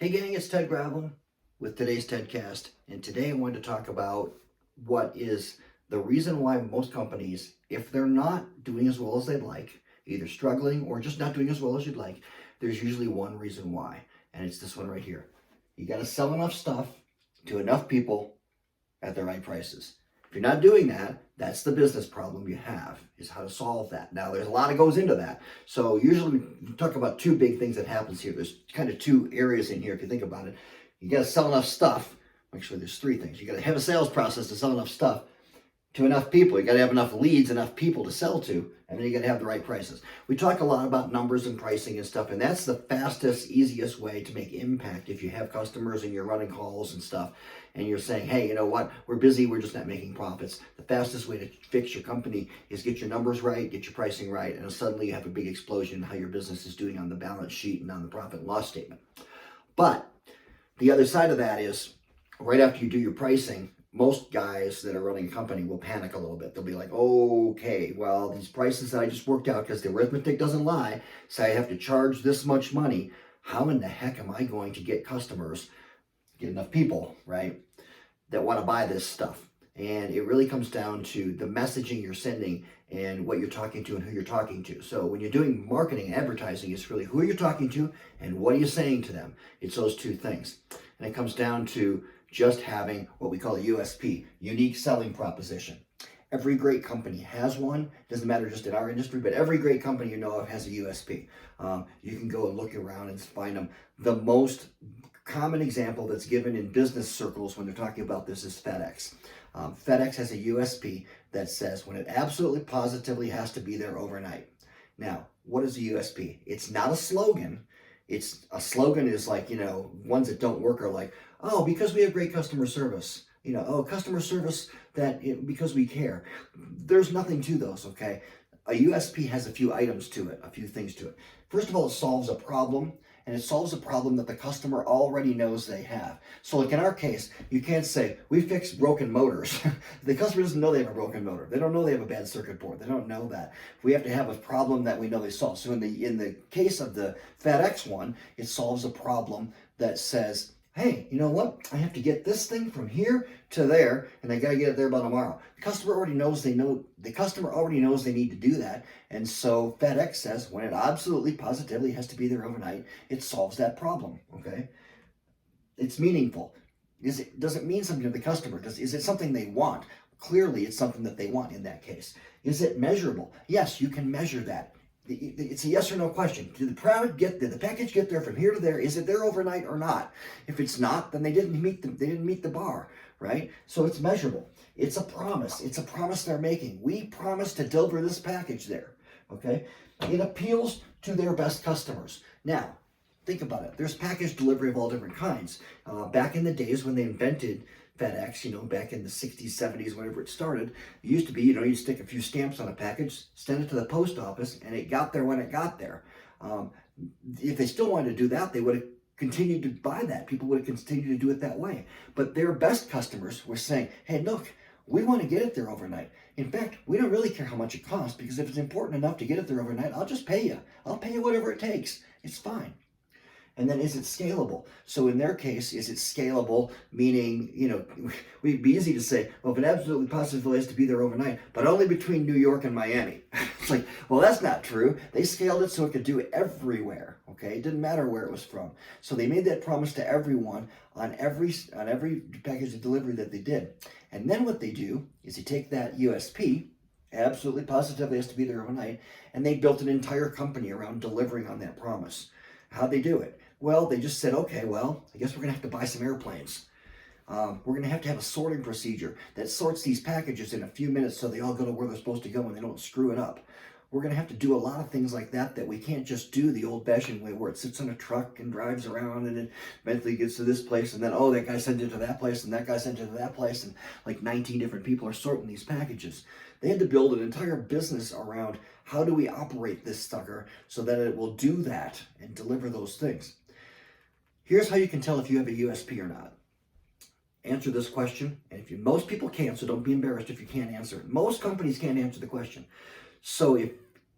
Hey gang, it's Ted Gravel with today's TEDcast, and today I wanted to talk about what is the reason why most companies, if they're not doing as well as they'd like, either struggling or just not doing as well as you'd like, there's usually one reason why, and it's this one right here. You got to sell enough stuff to enough people at the right prices. If you're not doing that, that's the business problem you have, is how to solve that. Now, there's a lot that goes into that. So usually we talk about two big things that happens here. There's kind of two areas in here, if you think about it. You got to sell enough stuff. Actually, there's three things. You got to have a sales process to sell enough stuff to enough people. You got to have enough leads, enough people to sell to, and then you got to have the right prices. We talk a lot about numbers and pricing and stuff, and that's the fastest, easiest way to make impact if you have customers and you're running calls and stuff, and you're saying, hey, you know what, we're busy, we're just not making profits. The fastest way to fix your company is get your numbers right, get your pricing right, and suddenly you have a big explosion in how your business is doing on the balance sheet and on the profit and loss statement. But the other side of that is, right after you do your pricing, most guys that are running a company will panic a little bit. They'll be like, okay, well, these prices that I just worked out, because the arithmetic doesn't lie, say I have to charge this much money. How in the heck am I going to get customers, get enough people, right, that want to buy this stuff? And it really comes down to the messaging you're sending and what you're talking to and who you're talking to. So when you're doing marketing, advertising, it's really who you're talking to and what are you saying to them. It's those two things. And it comes down to just having what we call a USP, unique selling proposition. Every great company has one. Doesn't matter just in our industry, but every great company you know of has a USP. You can go and look around and find them. The most common example that's given in business circles when they're talking about this is FedEx. FedEx has a USP that says when it absolutely positively has to be there overnight. Now, what is a USP? It's not a slogan. It's a slogan is like, ones that don't work are like, oh, because we have great customer service. Customer service because we care. There's nothing to those, okay? A USP has a few items to it, a few things to it. First of all, it solves a problem, and it solves a problem that the customer already knows they have. So like in our case, you can't say, we fix broken motors. The customer doesn't know they have a broken motor. They don't know they have a bad circuit board. They don't know that. We have to have a problem that we know they solve. So in the case of the FedEx one, it solves a problem that says, hey, you know what? I have to get this thing from here to there, and I got to get it there by tomorrow. The customer already knows they need to do that, and so FedEx says when it absolutely positively has to be there overnight, it solves that problem. Okay, it's meaningful. Does it mean something to the customer? Is it something they want? Clearly, it's something that they want in that case. Is it measurable? Yes, you can measure that. It's a yes or no question. Did the package get there from here to there? Is it there overnight or not? If it's not, then they didn't meet the bar, right? So it's measurable. It's a promise. It's a promise they're making. We promise to deliver this package there. Okay? It appeals to their best customers. Now, think about it. There's package delivery of all different kinds. Back in the days when they invented FedEx, back in the 60s, 70s, whenever it started, it used to be, you stick a few stamps on a package, send it to the post office, and it got there when it got there. If they still wanted to do that, they would have continued to buy that. People would have continued to do it that way. But their best customers were saying, hey, look, we want to get it there overnight. In fact, we don't really care how much it costs, because if it's important enough to get it there overnight, I'll just pay you. I'll pay you whatever it takes. It's fine. And then is it scalable? So in their case, is it scalable? Meaning, we'd be easy to say, well, if it absolutely positively has to be there overnight, but only between New York and Miami. It's like, well, that's not true. They scaled it so it could do it everywhere. Okay, it didn't matter where it was from. So they made that promise to everyone on every package of delivery that they did. And then what they do is they take that USP, absolutely positively has to be there overnight, and they built an entire company around delivering on that promise. How'd they do it? Well, they just said, okay, well, I guess we're going to have to buy some airplanes. We're going to have a sorting procedure that sorts these packages in a few minutes so they all go to where they're supposed to go and they don't screw it up. We're going to have to do a lot of things like that we can't just do the old-fashioned way where it sits on a truck and drives around and it eventually gets to this place and then, oh, that guy sent it to that place and that guy sent it to that place and like 19 different people are sorting these packages. They had to build an entire business around how do we operate this sucker so that it will do that and deliver those things. Here's how you can tell if you have a USP or not. Answer this question, and most people can't, so don't be embarrassed if you can't answer it. Most companies can't answer the question. So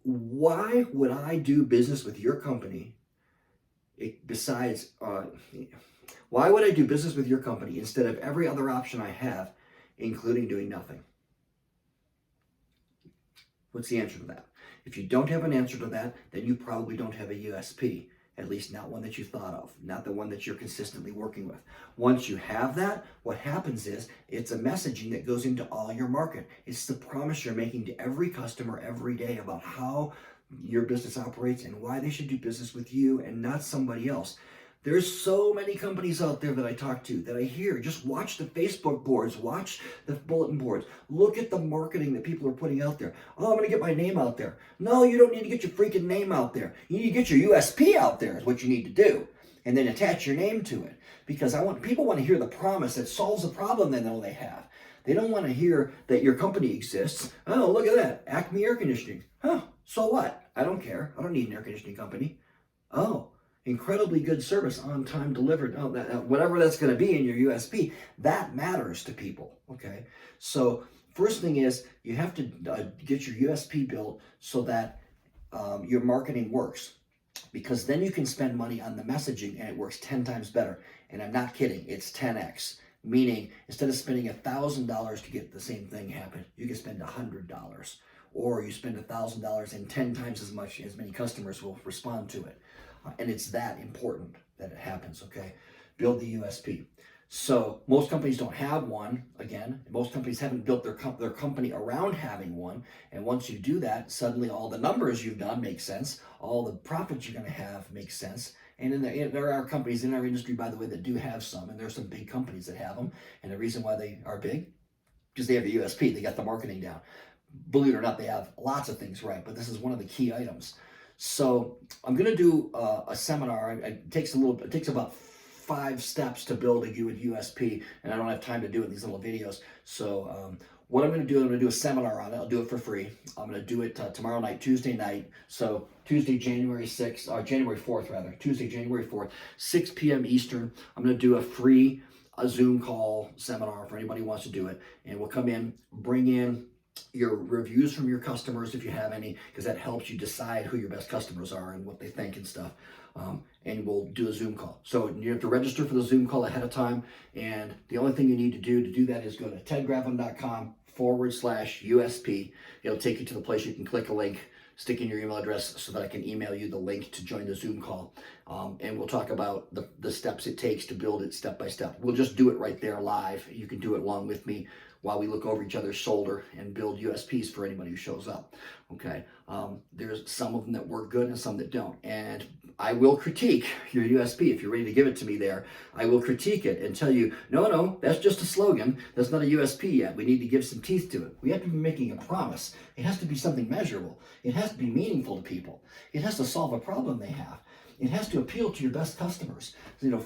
why would I do business with your company besides, why would I do business with your company instead of every other option I have, including doing nothing? What's the answer to that? If you don't have an answer to that, then you probably don't have a USP, at least not one that you thought of, not the one that you're consistently working with. Once you have that, what happens is it's a messaging that goes into all your market. It's the promise you're making to every customer every day about how your business operates and why they should do business with you and not somebody else. There's so many companies out there that I talk to, that I hear. Just watch the Facebook boards, watch the bulletin boards. Look at the marketing that people are putting out there. Oh, I'm going to get my name out there. No, you don't need to get your freaking name out there. You need to get your USP out there is what you need to do. And then attach your name to it. Because people want to hear the promise that solves the problem they know they have. They don't want to hear that your company exists. Oh, look at that. Acme Air Conditioning. Huh, so what? I don't care. I don't need an air conditioning company. Oh, incredibly good service, on time delivered. Oh, whatever that's going to be in your USP, that matters to people. Okay, so first thing is you have to get your USP built so that your marketing works, because then you can spend money on the messaging and it works 10 times better. And I'm not kidding, it's 10x. Meaning, instead of spending $1,000 to get the same thing happen, you can spend $100, or you spend $1,000 and 10 times as many customers will respond to it. And it's that important that it happens, okay? Build the USP. So most companies don't have one. Again, most companies haven't built their company around having one. And once you do that, suddenly all the numbers you've done make sense. All the profits you're going to have make sense. And there are companies in our industry, by the way, that do have some. And there's some big companies that have them. And the reason why they are big, because they have a USP. They got the marketing down. Believe it or not, they have lots of things right. But this is one of the key items. So I'm going to do a seminar. It takes about 5 steps to build a USP, and I don't have time to do it in these little videos. So what I'm going to do, I'm going to do a seminar on it. I'll do it for free. I'm going to do it tomorrow night, Tuesday night. So Tuesday, January 6th, or January 4th rather. Tuesday, January 4th, 6 p.m. Eastern. I'm going to do a Zoom call seminar for anybody who wants to do it, and we'll come in, bring in your reviews from your customers if you have any, because that helps you decide who your best customers are and what they think and stuff. And we'll do a Zoom call. So you have to register for the Zoom call ahead of time. And the only thing you need to do that is go to tedgravlin.com/USP. It'll take you to the place you can click a link, stick in your email address so that I can email you the link to join the Zoom call. And we'll talk about the steps it takes to build it step by step. We'll just do it right there live. You can do it along with me while we look over each other's shoulder and build USPs for anybody who shows up. Okay, there's some of them that work good and some that don't. And I will critique your USP if you're ready to give it to me there. I will critique it and tell you, no, that's just a slogan. That's not a USP yet. We need to give some teeth to it. We have to be making a promise. It has to be something measurable. It has to be meaningful to people. It has to solve a problem they have. It has to appeal to your best customers.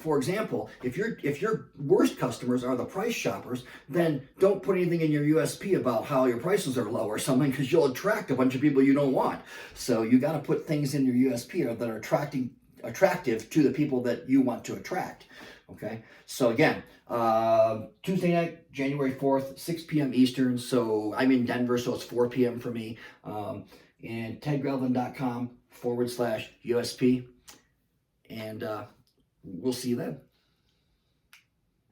For example, if your worst customers are the price shoppers, then don't put anything in your USP about how your prices are low or something, because you'll attract a bunch of people you don't want. So you got to put things in your USP that are attractive to the people that you want to attract. Okay. So again, Tuesday night, January 4th, 6 p.m. Eastern. So I'm in Denver, so it's 4 p.m. for me. And tedgravlin.com/USP. And we'll see you then.